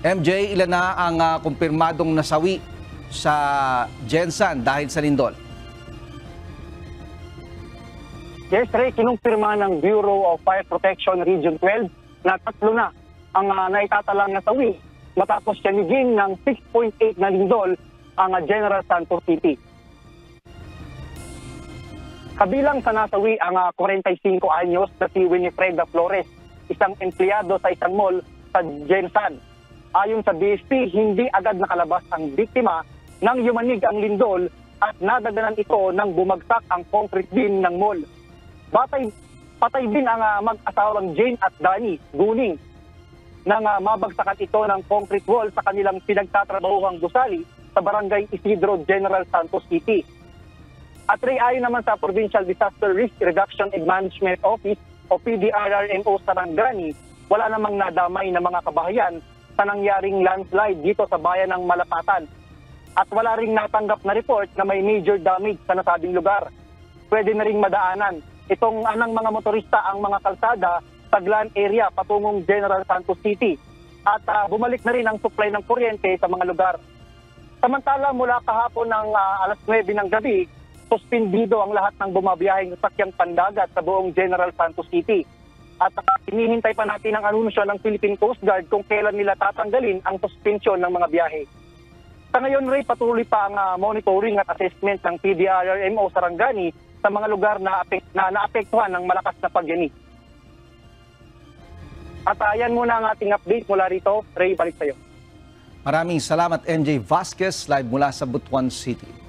MJ, ilan na ang kumpirmadong nasawi sa Gensan dahil sa lindol? Yes, Ray, kinumpirma ng Bureau of Fire Protection Region 12 na 3 na ang naitatalang nasawi matapos yanigin ng 6.8 na lindol ang General Santos City. Kabilang sa nasawi ang 45 anyos na si Winifreda Flores, isang empleyado sa isang mall sa Gensan. Ayon sa BSP, hindi agad nakalabas ang biktima nang yumanig ang lindol at nadagdanan ito nang bumagsak ang concrete beam ng mall. Patay din ang mag-asawang Jane at Danny Guning nang mabagsakan ito ng concrete wall sa kanilang pinagtatrabahuhang gusali sa Barangay Isidro, General Santos City. At ayon naman sa Provincial Disaster Risk Reduction and Management Office o PDRRMO Sarangani, wala namang nadamay na mga kabahayan sa nangyaring landslide dito sa bayan ng Malapatan. At wala ring natanggap na report na may major damage sa nasabing lugar. Pwede na ring madaanan itong anang mga motorista ang mga kalsada sa Glan area patungong General Santos City. At bumalik na rin ang supply ng kuryente sa mga lugar. Samantala mula kahapon ng alas 9 ng gabi, suspendido ang lahat ng bumabiyaheng sasakyang pandagat sa buong General Santos City. At hinihintay pa natin ang anunsyo ng Philippine Coast Guard kung kailan nila tatanggalin ang suspensyon ng mga biyahe. Sa ngayon, Ray, patuloy pa ang monitoring at assessment ng PDRRMO Sarangani sa mga lugar na naapektuhan ng malakas na pagyanig. At ayan muna ang ating update mula rito. Ray, balik sa iyo. Maraming salamat, NJ Vasquez, live mula sa Butuan City.